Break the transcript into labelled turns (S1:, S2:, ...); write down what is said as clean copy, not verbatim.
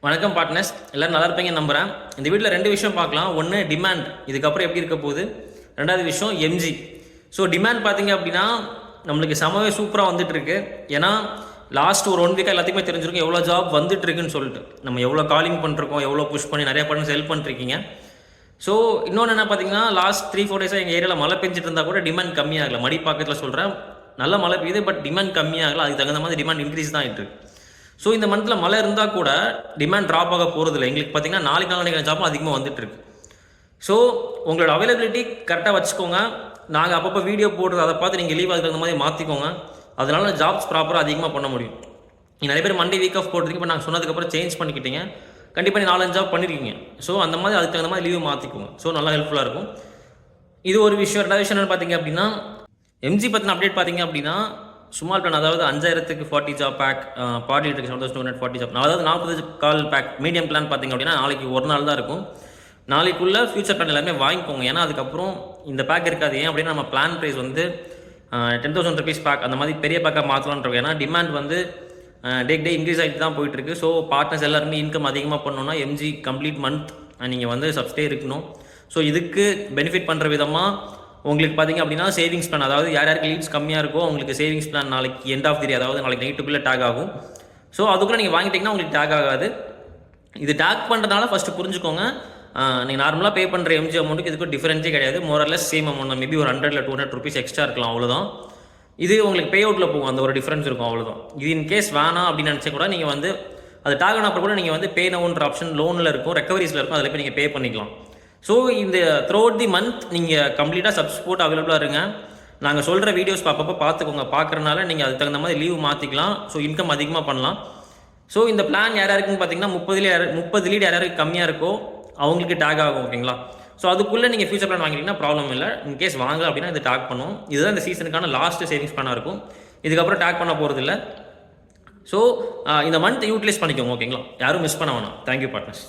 S1: வணக்கம் பார்ட்னர்ஸ், எல்லோரும் நல்லா இருப்பீங்க நம்புகிறேன். இந்த வீட்டில் 2 விஷயம் பார்க்கலாம். ஒன்று டிமாண்ட், இதுக்கப்புறம் எப்படி இருக்க போகுது. ரெண்டாவது விஷயம் எம்ஜி. ஸோ டிமாண்ட் பார்த்தீங்க அப்படின்னா நம்மளுக்கு செமவே சூப்பராக வந்துட்டு இருக்கு. ஏன்னா லாஸ்ட் ஒரு 1 வீக்காக எல்லாத்துக்குமே தெரிஞ்சிருக்கும் எவ்வளோ ஜாப் வந்துட்டு இருக்குன்னு சொல்லிட்டு. நம்ம எவ்வளோ காலிங் பண்ணிருக்கோம், எவ்வளோ புஷ் பண்ணி நிறைய பண்ணி செல் பண்ணிருக்கீங்க. ஸோ இன்னொன்று என்ன பார்த்தீங்கன்னா லாஸ்ட் 3-4 டேஸாக எங்கள் ஏரியாவில் மழை பெஞ்சிட்டு இருந்தால் கூட டிமாண்ட் கம்மியாகல. மடிப்பாக்கத்தில் சொல்கிறேன், நல்ல மழை பெய்யுது, பட் டிமாண்ட் கம்மியாகல. அதுக்கு தகுந்த மாதிரி டிமாண்ட் இன்க்ரீஸ் தான் ஆகிட்டு இருக்கு. ஸோ இந்த மந்தில் மழை இருந்தால் கூட டிமாண்ட் ட்ராப் ஆக போகிறதில்ல. எங்களுக்கு பார்த்தீங்கன்னா நாளைக்கு ஜாப்பும் அதிகமாக வந்துட்டு இருக்கு. ஸோ உங்களோட அவைலபிலிட்டி கரெக்டாக வச்சுக்கோங்க. நாங்கள் அப்பப்போ வீடியோ போடுறது அதை பார்த்து நீங்கள் லீவ் அதுக்கு தகுந்த மாதிரி மாற்றிக்கோங்க. அதனால ஜாப்ஸ் ப்ராப்பராக அதிகமாக பண்ண முடியும். நீங்கள் நிறைய பேர் மண்டே வீக் ஆஃப் போடுறீங்க, இப்போ நாங்கள் சொன்னதுக்கப்புறம் சேஞ்ச் பண்ணிக்கிட்டீங்க. கண்டிப்பாக நீ 4-5 ஜாப் பண்ணியிருக்கீங்க. ஸோ அந்த மாதிரி அதுக்கு தகுந்த மாதிரி லீவ் மாற்றிக்கோங்க. ஸோ நல்லா ஹெல்ப்ஃபுல்லாக இருக்கும். இது ஒரு விஷயம். ரெண்டாவது விஷயம் என்னென்னு பார்த்தீங்க அப்படின்னா எம்ஜி பற்றின அப்டேட் பார்த்தீங்க அப்படின்னா ஸ்மால் பிளான், அதாவது 5000க்கு 40 ஜாப் பேக், 40 லிட்டருக்கு 7240 ஜாப், அதாவது 40 கால் பேக். மீடியம் பிளான் பார்த்தீங்க அப்படின்னா நாளைக்கு ஒரு நாள் தான் இருக்கும். நாளைக்குள்ளே ஃபியூச்சர் பிளான் எல்லாமே வாங்கிக்கோங்க. ஏன்னா அதுக்கப்புறம் இந்த பேக் இருக்காது. ஏன் அப்படின்னா நம்ம பிளான் ப்ரைஸ் வந்து 10,000 ருபீஸ் பேக் அந்த மாதிரி பெரிய பேக்காக மாற்றலான்ட்டு. ஏன்னா டிமாண்ட் வந்து டே இன்க்ரீஸ் ஆகிட்டு தான் போயிட்டுருக்கு. ஸோ பார்ட்னர்ஸ் எல்லாருமே இன்கம் அதிகமாக பண்ணணும்னா எம்ஜி கம்ப்ளீட் மந்த் நீங்கள் வந்து சப்ஸ்டே இருக்கணும். ஸோ இதுக்கு பெனிஃபிட் பண்ணுற விதமாக உங்களுக்கு பார்த்தீங்க அப்படின்னா சேவிங்ஸ் பிளான், அதாவது யாருக்கு லீட்ஸ் கம்மியாக இருக்கோ அவங்களுக்கு சேவிங்ஸ் பிளான் நாளைக்கு எண்ட் ஆஃப் தி டே, அதாவது நாளைக்கு நைட்டுக்குள்ளே டேக் ஆகும். ஸோ அதுக்குள்ளே நீங்கள் வாங்கிட்டீங்கன்னா உங்களுக்கு டேக் ஆகாது. இது டேக் பண்ணுறதுனால ஃபஸ்ட்டு புரிஞ்சுக்கோங்க, நீங்கள் நார்மலாக பே பண்ணுற எம்ஜி அமௌண்ட்டுக்கு இதுக்கும் டிஃபரன்ஸே கிடையாது. மோரல்லஸ் சேம் அமௌண்ட், மேபி ஒரு 100 இல்லை 200 ருபீஸ் எக்ஸ்ட்ரா இருக்கலாம், அவ்வளோதான். இது உங்களுக்கு பே அவுட்டில் போகும், அந்த ஒரு டிஃப்ரென்ஸ் இருக்கும், அவ்வளோதான். இது இன்கேஸ் வேணாம் அப்படின்னு நினச்சா கூட நீங்கள் வந்து அது டேக் ஆனப்போ கூட நீங்கள் வந்து பே நவுன்ற ஆப்ஷன் லோனில் இருக்கும், ரெக்கவரிஸில் இருக்கும், அதில் போய் நீங்கள் பே பண்ணிக்கலாம். ஸோ இந்த த்ரூ அவுட் தி மந்த் நீங்கள் கம்ப்ளீட்டாக சப்ஸ்போர்ட் அவைலபிளாக இருங்க. நாங்கள் சொல்கிற வீடியோஸ் அப்பப்போ பார்த்துக்கோங்க. பார்க்குறனால நீங்கள் அதுக்கு தகுந்த மாதிரி லீவ் மாற்றிக்கலாம். ஸோ இன்கம் அதிகமாக பண்ணலாம். ஸோ இந்த பிளான் யாருக்குன்னு பார்த்தீங்கன்னா 30 லீட் யாருக்கு கம்மியாக இருக்கோ அவங்களுக்கு டேக் ஆகும், ஓகேங்களா. ஸோ அதுக்குள்ளே நீங்கள் ஃபியூச்சர் பிளான் வாங்கிட்டீங்கன்னா ப்ராப்ளம் இல்லை. இன்கேஸ் வாங்கல அப்படின்னா இது டேக் பண்ணும். இதுதான் இந்த சீசனுக்கான லாஸ்ட் சேவிங்ஸ் பிளானாக இருக்கும். இதுக்கப்புறம் டேக் பண்ண போகிறதில்ல. ஸோ இந்த மந்த் யூட்டிலைஸ் பண்ணிக்கோங்க, ஓகேங்களா. யாரும் மிஸ் பண்ண வேணாம். Thank you partners.